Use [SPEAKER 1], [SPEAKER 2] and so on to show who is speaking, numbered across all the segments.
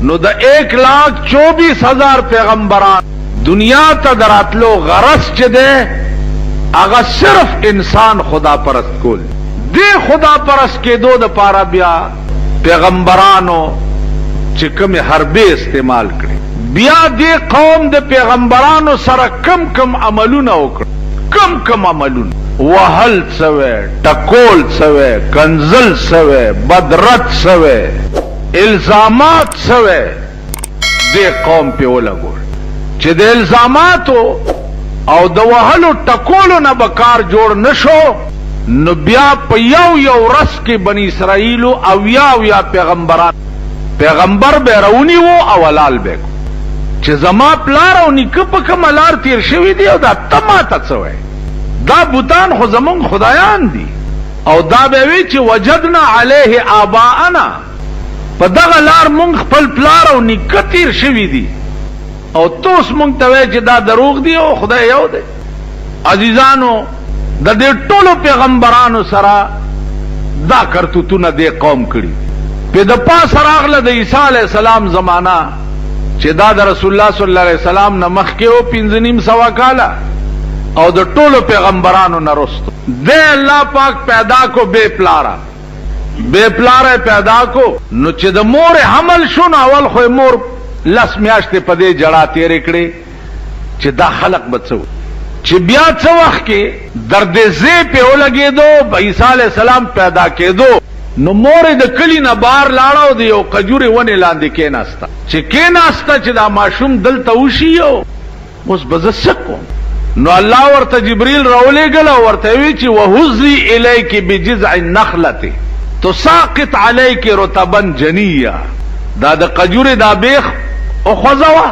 [SPEAKER 1] نو د 1,24,000 پیغمبران دنیا ته دراتلو غرض چه ده اگا صرف انسان خدا پرست کول دی خدا پرست کے دو دا پارا بیا پیغمبرانو چکم حربے استعمال کرے بیا دی قوم د پیغمبرانو سره کم عملونه وکړ کم عملونه وهل سوے ټکول سوے کنزل سوے بدرت سوے الزامات سوے دی قوم په ولګول چې د الزاماتو او د وهلو ټکولو نه بکار جوړ نشو نو بیا په یو رس کې بنی اسرائیلو او یا پیغمبر به رونی وو او ولال به چې زما پلار او نیکه په کملار تیر شوی دی او دا تماته څوي دا بوتان خو زمون خدایان دي او دا به وی چې وجدنا علیه آباءنا په دغه لار مونږ خپل پلار او نیکه تیر شوی دي او توس مونږ ته وی چې دا دروغ دی او خدای یو دی عزیزانو د دې ټولو پیغمبرانو سره دا کرتوتونه دې قوم کړی په د پاس راغله د عیسی علی السلام زمانہ چې دا د رسول الله صلی الله علیه وسلم نه مخکې او 1500 کاله او د ټولو پیغمبرانو نه وروسته د الله پاک پیدا کو بے پلارا پیدا کو نو چې د مور حمل شون اول خو مور لس میاشتې په دې جړه تیرې کړې چې دا خلق بچو چې بیا څو وخت کې درد زی په ولګېدو عیسی علی السلام پیدا کېدو نو مور د کلی نه بار لاړو دی او کجوري ونه لاندې کېناستا چې کېناستا چې دا ماشوم دلته وشیو اوس بزسکو نو الله ورته جبريل راولېګل او ورته وی چې وهزي الیک بجذع النخله تساقط عليك رطبا جنيا دا د کجوري دا بیخ او خوځوا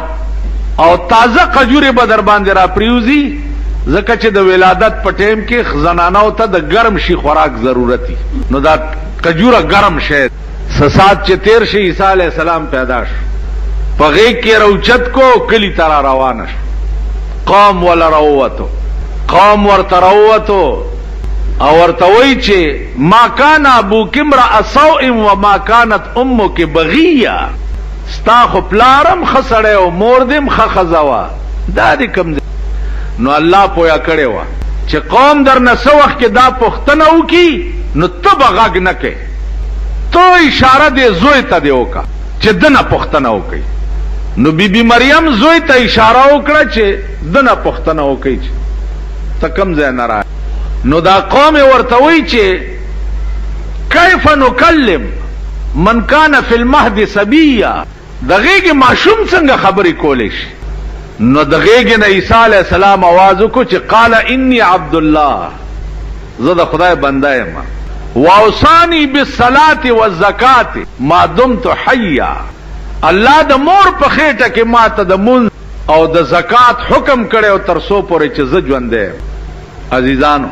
[SPEAKER 1] او تازه کجوري به در باندې را پریوزي ځکه چې د ولادت په ټیم کې زنانو ته د ګرم شي خوراک ضرورتي نو دا کجوره ګرم شه سسات چې تیر شي عیسی علی السلام پیدا شو پغې کې روچت کو کلی ترا روان شو قوم ولا روتو قوم ورته روتو او ورته وی چې ما کان ابوک امرأ سوء وما كانت امك بغیه ستا خو پلارم خسړې او مور دیم خخزوا دا دې کم نو الله پویا کړي وا چې قوم در نسو وخت کې دا پختنه وکي نو تب غاګ نه کې تو اشاره دې زوی ته دی وکا چې دنه پختنه وکي نو بیبي مریم زوی ته اشاره وکړه چې دنه پختنه وکي ته کم ځای نه را نو دا قوم ورته وی چې کیف نکلم من کان فی المهد صبیا دغه معشوم څنګه خبرې کولې شي نو دغه نه عیسی علی السلام आवाज وکړ چې قال انی عبد الله زه د خدای بنده یم واوصانی بالصلاه والزکات ما دمت حیا الله د مور په خېټه کې ماته د مون او د زکات حکم کړي او ترسو پورې چې زه ژوند یم عزیزانو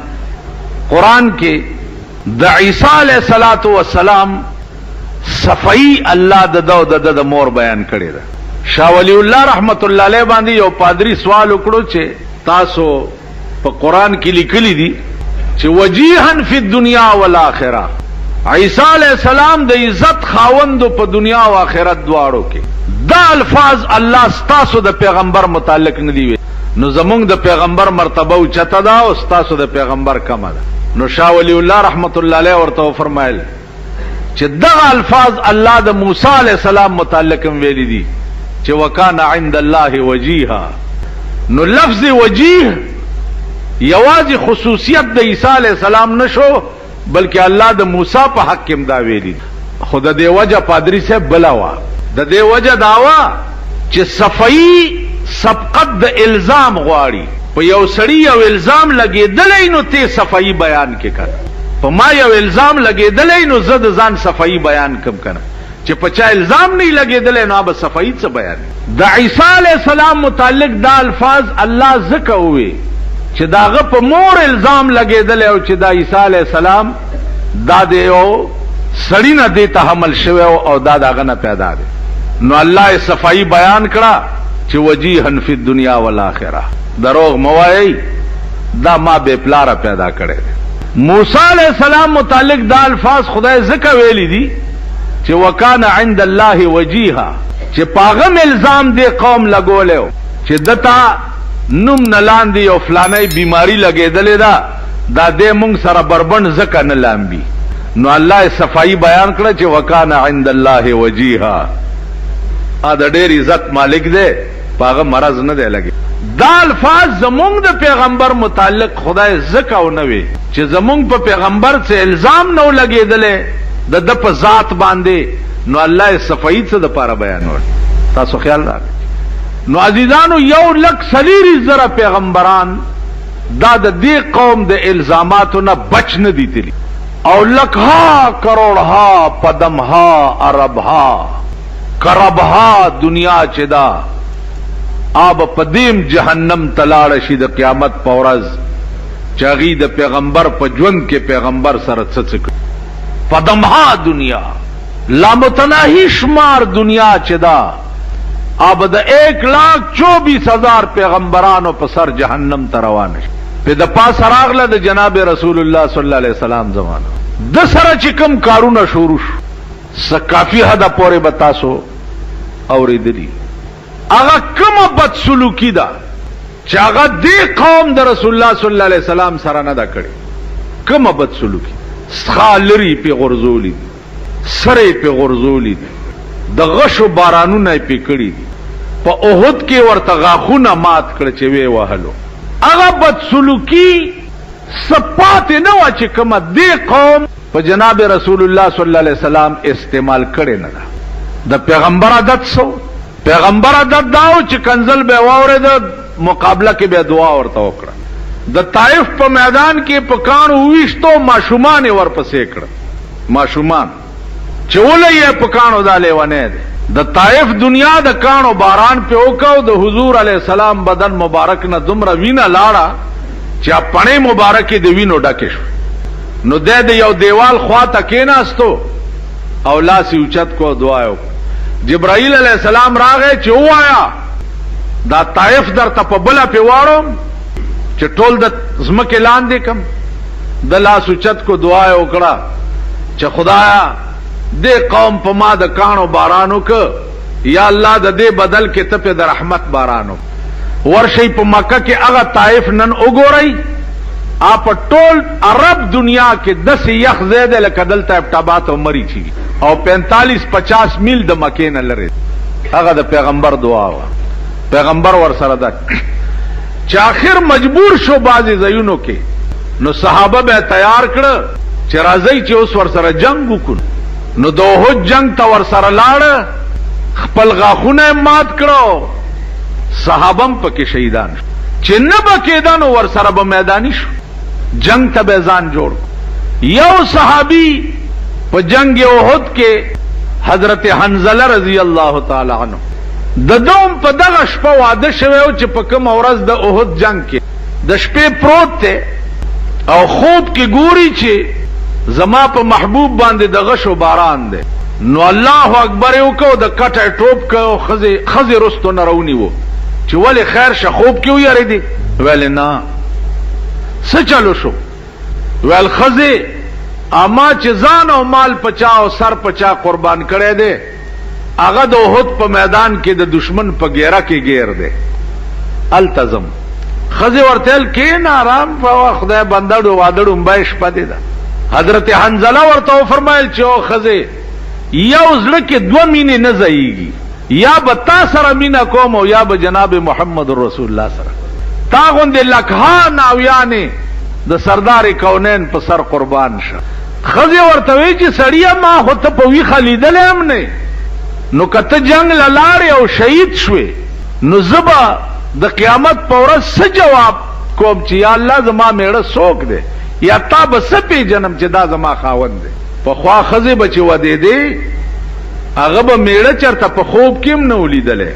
[SPEAKER 1] قران کې د عیسی علیه السلام صفائی الله د مور بیان کړی ده شاه ولی الله رحمت الله علیه باندې یو پادری سوال وکړو چې تاسو په قران کې لیکلي دي چې وجیها فی الدنیا والآخرة عیسی علیہ السلام د عزت خاوند په دنیا او آخرت دواړو کې دا الفاظ الله ستاسو د پیغمبر متعلق نه دی نو زمونږ د پیغمبر مرتبه او چته دا او ستاسو د پیغمبر کم ده نو شاه ولی الله رحمت الله علیه ورته فرمایل چې دغه الفاظ الله د موسی علیہ السلام متعلق ویلي دي چې وکانا عند الله وجیها نو لفظ وجیه یوازې خصوصیت د عیسی علیہ السلام نشو بلکې الله د موسی په حق کې دا ویلي خود د وجه پادری سے بلاوا د دې وجه داوا چې صفائی سبقت د الزام غواړي په یو سړی یو الزام لګېدلې نو ته صفائی بیان کې کړ په ما یو الزام لګېدلې نو زه د ځان صفائی بیان کوم کنه چې په چا الزام نه لګېدلې نو به صفائی څه بیان د عیسی علیہ السلام متعلق دا الفاظ الله ذکر وې چې داغه په مور الزام لګېدل او چې دا عیسی علیہ السلام دا دیو سړی نه دی ته حمل شوی او دا داغه نه پیدا دی نو الله صفائی بیان کړه چې وجیها فی الدنیا والآخرة دروغ موای دا ما به پلار پیدا کړي موسی علیہ السلام متعلق دا الفاظ خدای ذکر ویلی دي چې وکانا عند الله وجیها چې پاغم الزام دی قوم لګولیو چې دتا نوم نلاندی او فلانه بیماری لګېدلې دا دې مونږ سره بربند زکه نه لامبي. نو الله صفائی بیان کړه چې وکانه عند الله وجیها، دا ډېر عزت مالک دی، پاغه مرض نه دی لګي. دا الفاظ زمونږ د پیغمبر متعلق خدای زکه او نه وي چې زمونږ په پیغمبر څخه الزام نو لګېدلې د په ذات باندې. نو الله صفائی څه د پاره بیانول، تاسو خیال راکړئ. نو عزیزانو 1,40,000 پیغمبران دا د دې قوم د الزاماتو نه بچ نه دي تللی، او لکها کروڑها پدمها عربها کربها دنیا چې دا آب پدیم جہنم تلاړ شي د قیامت په ورځ چاغي د پیغمبر په ژوند کې پیغمبر سره څڅک پدمها دنیا لامتناهی شمار دنیا چې دا آب د 1,24,000 پیغمبرانو په سر جهنم ته روان شي. په د پاس راغله د جناب رسول الله صلی الله علیه وسلم زمانہ د سره چې کوم کارونه شروع شو س کافی حد پورې بتاسو اوریدلی هغه کومه بد سلوکی ده چې هغه دې قوم د رسول الله صلی الله علیه وسلم سره نه دا کړی. کومه بد سلوکی خالری په غرزولی سره په غرزولی د غشو بارانونه په کړی په احد کې ورته غاخونه مات کړ چې وی وهلو. هغه بد سلوکی صفات نه و چې کومه دې قوم په جناب رسول الله صلی الله علیه وسلم استعمال کړي نه ده. د پیغمبر عادت سو پیغمبر عادت داو چې کنزل به واورې د مقابله کې به دعا ورته وکړه. د طائف په میدان کې په کانو وښتو ماشومان ورپسې کړ، ماشومان چې ولې په کانو دالې ونه ده. د طائف دنیا د کانو باران په وکاو د حضور علی السلام بدن مبارک نه دومره وینه لاړه چې پړې مبارکې د وینو ډکه شو. نو د یو دیوال خواته کېناستو او لاس یې اوچت کو دعا وکړه. جبرائیل علیہ السلام راغی چې وایا دا طائف درته په بله په واړم چې ټول د ځمکې لاندې کم. د لاس اوچت کو دعا وکړه چې خدایا دې قوم په ما د کانو بارانو ک یا الله د دې بدل کې ته په د رحمت بارانو ورشي. په مکه کې هغه طائف نن وګورئ آپ ټول عرب دنیا کې 10 یخ زیاده لکه دلته ابټابات او مری چی او 45-50 میل د مکې نه لري. هغه د پیغمبر دعا وا، پیغمبر ور سره ده چې اخر مجبور شو بازي زینو کې. نو صحابه به تیار کړ چې راځي چې اوس ور سره جنگ وکړو. نو د احد جنگ ته ور سره لاړ، خپل غاخونه مات کړو، صحابم پکې شهیدان شو. چې نه بکیدان ور سره به میدانی شو، جنگ ته به ځان جوړ. یو صحابي په جنگ احد کې حضرت حنظله رضی الله تعالی عنہ د دوم په دغه شپه واده شوی او چې په کوم ورځ د احد جنگ کې د شپې پروت ته او خوب کې ګوري چې زما په محبوب باندې د غشو باران دی. نو الله اکبر یو کو د کټه ټوپ کو خزي رستو نه رونی وو چې ولی خیر شه خوب کې ویری دی. ویل نه څه چلو شو؟ ویل خزي اما چې ځان او مال پچا او سر پچا قربان کړي دي هغه د احد په میدان کې د دشمن په ګیره کې گیر دی. التزم خزي ورتل کې نارام په خدای بندړو وادړو مبایش پدې ده. حضرت حنظله ورته فرمایل چې او خزي یو زړه کې 2 مینې نه ځایږي، یا به تا سره مینا کوم او یا به جناب محمد رسول الله سره. تا غوندې لکها ناویانې د سردار کونین په سر قربان شه. خزي ورته وی چې سړیا ما هوته په وی خلیدل هم نه، نو کته جنگ لاړې او شهید شوي نو زبا د قیامت په ورځ څه جواب کوم چې یا الله زما میړه څوک دی یا تا به څه پیژنم چې دا زما خاوند دی. په خوا خزي بچي ودې دی هغه به میړه چرته په خوب کې هم نه ولیدلې.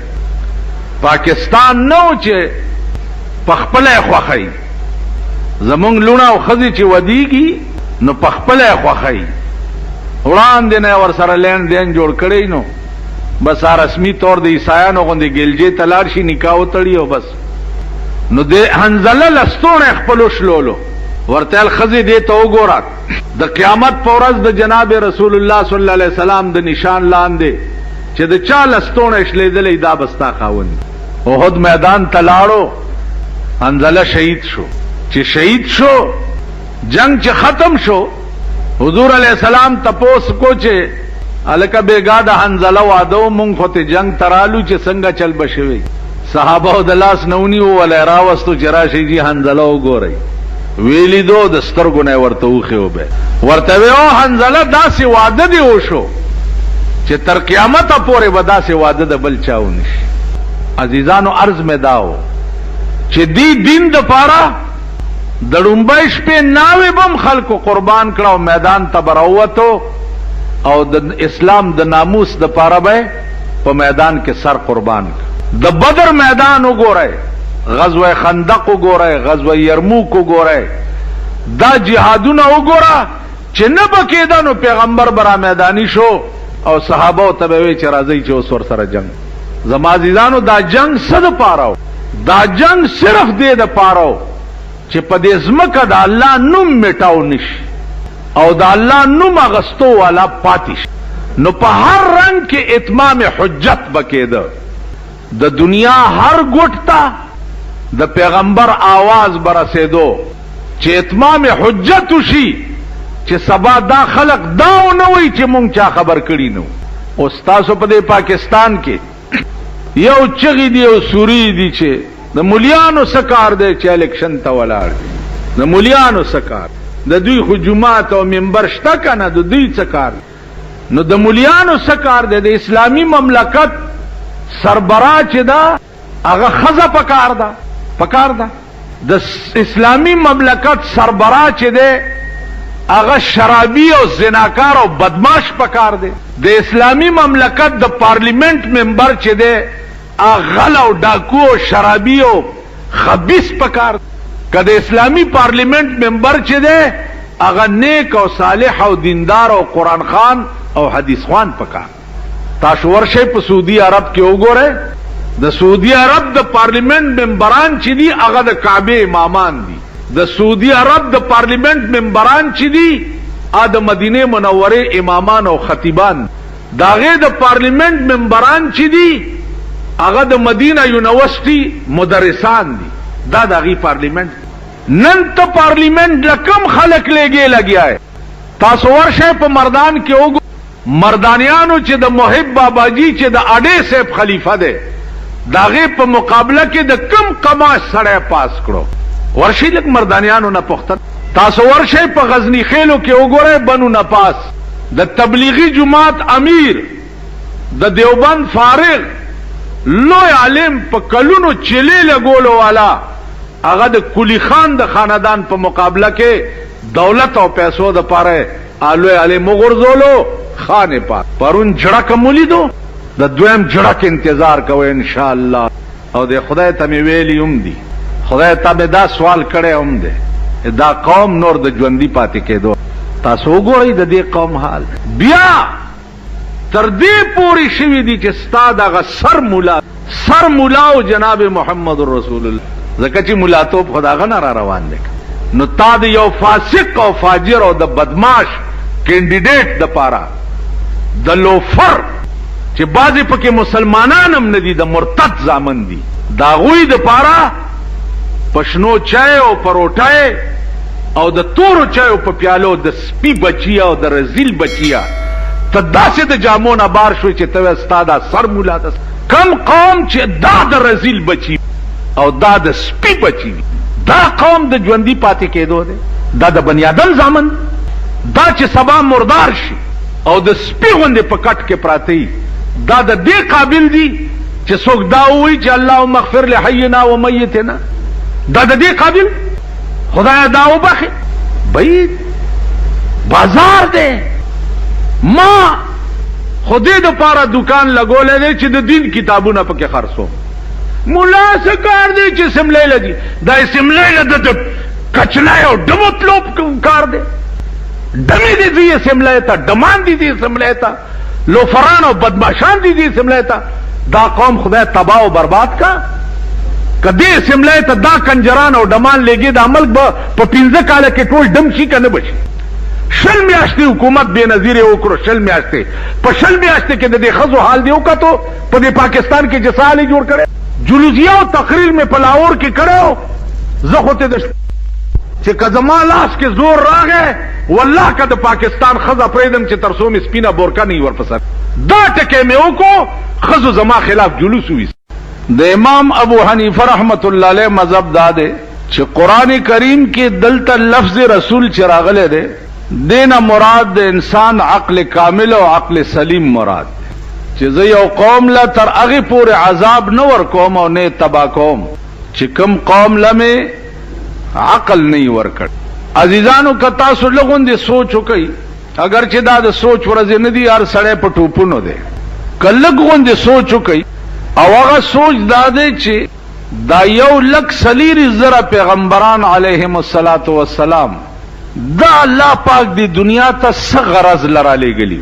[SPEAKER 1] پاکستان نو چې په خپل خوخی زمونږ لونه او خزي چې ودیږي نو په خپل خوخی وړاندې نه ور سره لین دین جوړ کړی نو بس رسمی طور د عیسایانو غوندې ګلجې تلار شي نکاح وتړي او بس. نو د حنظله لستونه خپل شلولو ورته خزي دې ته وګورات د قیامت په ورځ د جناب رسول الله صلی الله علیه وسلم د نشان لاندې چې د چا لستونه شلیدلې دا بستا خاوند. احد میدان تلاړو، حنظله شهید شو. چې شهید شو، جنگ چې ختم شو، حضور علیہ السلام تپوس کو چې الکه بیګا د حنظله وادو مونږ خو ته جنگ ترالو چې څنګه چل بشوي. صحابه د لاس نونی ولا راوستو چې راشي جی حنظله وګورئ. ویلی دو د سترګو نه ورته وخیو به ورته او حنظله داسې وعده دی وشو چې تر قیامت پورې به داسې وعده د بل چاو نشي. عزیزانو عرض می داو چې دی دین د پاره د لومبای شپې ناوې بم خلکو قربان کړه او میدان ته براوتو او د اسلام د ناموس د پاره به په میدان کې سر قربان کړ. د بدر میدان وګورئ، غزوه خندق وګورئ، غزوه یرموک وګورئ، دا جهادونه وګوره چې نه بکیدا نو پیغمبر برا میدانی شو او صحابه ته وی چې راځي چې اوس ور سره جنگ. زما عزیزانو دا جنگ صد پاره، دا جنگ صرف دې د پاره چې په دې ځمکه د الله نوم میټاو نشي او د الله نوم اغستو والا پاتیش. نو په هر رنگ کې اتمام حجت بکیده. د دنیا هر ګوټ ته د پیغمبر آواز برسېدو چې اتمام حجت شي چې سبا دا خلق داو نه وي چې مونږ چا خبر کړی نو. او تاسو په دې پاکستان کې یو چغی دی او سوری دی چې د مولیانو سکار دی چې الیکشن ته ولاړ دي. د مولیانو سکار، د دوی خو جماعت او منبر شته کنه، د دوی سکار. نو د مولیانو سکار دی. د اسلامی مملکت سربراه چې دا هغه خزه پکار ده، پکار ده. د اسلامی مملکت سربراه چې دی هغه شرابی او زناکار او بدماش پکار دی. د اسلامی مملکت د پارلیمنت ممبر چې دی غل او ډاکو او شرابی او خبیث پکار. که د اسلامی پارلیمنت ممبر چې دی هغه نیک او صالح او دیندار او قرآن خان او حدیث خوان پکار. تاسو ورشئ په سعودي عرب کې وګورئ، د سعودي عرب د پارلیمنت ممبران چې دي هغه د کعبه امامان دي. د سعودي عرب د پارلیمنت ممبران چې دي ا د مدینه منوره امامان او خطیبان. داغه د پارلیمنت ممبران چې دي هغه د مدینه یونیورسيټي مدرسان دي. دا دغه پارلیمنت. نن ته پارلیمنت لکم خلق لګیا. تاسو ورشه په مردان کې وګورئ، مردانیانو چې د محب باباجی چې د اډې صاحب خلیفہ دی داغه په مقابله کې د کم قماش سړی پاس کړو. ورشي لک مردانیانو نه پختن. تاسو ورشي په غزنی خېلو کې وګورئ، بنو نپاس د تبلیغی جماعت امیر د دیوبند فارغ لوی عالم په کلونو چلی لګولو والا هغه د کلی خان د خاندان په مقابله کې دولت او پیسو د پاره الوی عالم وګرځولو. خانه پات پرون جړه مولیدو، د دویم جړه انتظار کوئ ان شاء الله. او د خدای ته مې ویلی هم دي، خدای ته مې دا سوال کړی هم دی، دا قوم نور د ژوندۍ پاتې کېدو. تاسو وګورئ د دې قوم حال. بیا تر دې پوری شوی دی چې ستا دغه سر مولا او جناب محمد رسول الله، ځکه چې مولاتوب خداغه نه را روان دی. نو تا د یو فاسق او فاجر او د بدماش کینډیډیټ د پاره د لوفر چې بعضی پکې مسلمانان هم ندي، د مرتد زامن دي، دا غوی د پاره پښنو چای او پروټای او د تورو چای او په پیالو د سپی بچیا او د رزیل بچیا ته داسې د جامونه بار شوی چې ته استاد سر مولا ده. کم قوم چې دا د رزیل بچی او دا د سپی بچی، دا قوم د ژوندۍ پاتې کېدو دی. دا د بنی آدم زامن، دا چې سبا مردار شي او د سپی غوندې په کټ کې پراته، دا د دې قابل دي چې څوک دا وایي چې اللهم اغفر لحینا و میتنا. دا د دې قابل؟ خدای دا وبخي. بعید بازار دی. ما خودی د پاره دکان لګولې دی چې د دین کتابونه پکې خرڅو. مولا سکار دی چې سملې لګي، دا سملې د کچلای او ډموتلوب کار دی. دمی دی سملې ته، دمان دی سملې ته، لوفران او بدمعشان دی سملې ته. دا قوم خدای تباہ او برباد کا. کدی سملې ته دا کنجران او ډمان لګي، د عمل په 15 کال کې ټول دم شي کنه بشي. شل میاشتې حکومت بے نظیر وکړو، شل میاشتې. په شل میاشتې کې د دې ښځو حال دی وکتو په دې پاکستان کې چې سالي جوړ کړي. جلوسیه او تقریر مې په لاهور کې کړو. زه خو ته چې که زما لاس کې زور راغی والله که د پاکستان ښځه پرېږدم چې تر څو مې سپینه بورکه نه وي ورپسې. دا ټکی مې وکړو، ښځو زما خلاف جلوس وویست. د امام ابو حنیفه رحمت الله علیه مذهب دا دی چې قرآن کریم کې دلته لفظ رسول چې راغلی دی دینه مراد د انسان عقل کامل او عقل سلیم مراد دی، چې زه یو قوم له تر هغې پورې عذاب نه ورکوم او نه تباه کوم چې کوم قوم له مې عقل نه یې ورکړ. عزیزانو که تاسو لږ غوندې سوچ وکئ، اگر چې دا د سوچ ورځې نه دي، هر سړی په ټوپونو دی، که لږ غوندې سوچ وکئ او هغه سوچ دا دی چې دا 1,40,000 پیغمبران علیهم الصلاة والسلام دا الله پاک دی دنیا ته څه غرض لره لېږلي،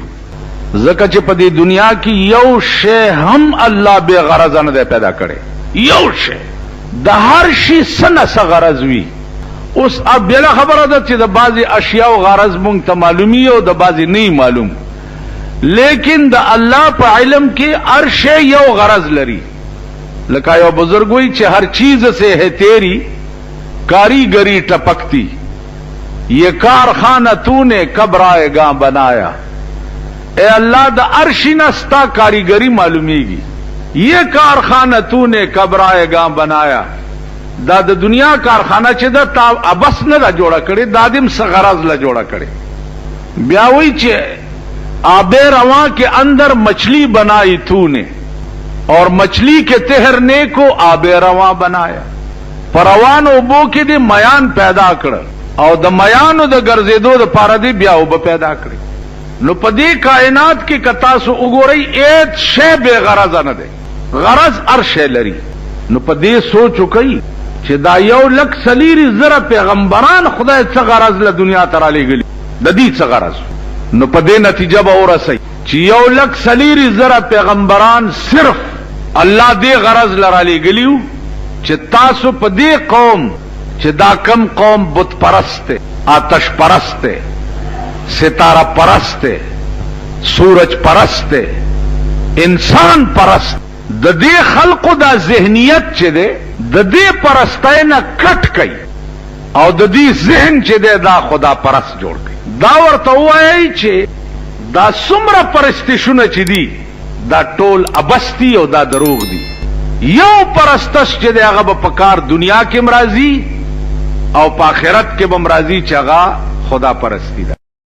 [SPEAKER 1] ځکه چې په دې دنیا کې یو شی هم الله بې غرضه نه دی پیدا کړی. یو شی د هر شي څه نه څه غرض وي. اوس بېله خبره ده چې د بعضې اشیاو غرض مونږ ته معلومي او د بعضې نه معلوم، لیکن د الله په علم کې هر شی یو غرض لري. لکه یو بزرگ وی چې ہر چیز سے ہے تیری کاریگری ٹپکتی، یہ کارخانہ تو نے کب رائے گاں بنایا. اے اللہ دا عرشی نستا کاریگری معلومی گی، یہ کارخانہ تو نے کب رائے گاں بنایا. دا د دنیا کارخانہ چې دا تا ابس نه دا جوړه کړي، دا دم څه غرض لا جوړه کړي. بیا وی چې آب رواں کے اندر مچھلی بنائی تو نے اور مچھلی کے تہرنے کو آب رواں بنایا. پروان اوبو کې د میان پیدا کړ او د میانو د ګرځېدو د پاره دی بیا اوبه پیدا کړي. نو په دې کائنات کې که تاسو وګورئ هیڅ شی بې غرضه نه دی، غرض هر شی لري. نو په دې سوچ وکئ چې دا 1,40,000 پیغمبران خدای څه غرض له دنیا ته رالیږلي، د دې څه غرض. نو په دې نتیجه به ورسئ چې 1,40,000 پیغمبران صرف الله دې غرض لره لیږلي چې تاسو په دې قوم چې دا کم قوم بت پرست دی، آتش پرست دی، ستاره پرست دی، سورج پرست دی، انسان پرست، د دې خلقو دا ذهنیت چې دی د دې پرستۍ نه کټ کئ او د دې ذهن چې دی دا خدا پرست جوړ کئ. دا ورته ووایئ چې دا څومره پرستشونه چې دي دا ټول ابستی او دا دروغ دي. یو پرستش چې دی هغه به په کار دنیا کې مرضی او په آخرت کې به مرضی چې هغه خدا پرستی ده.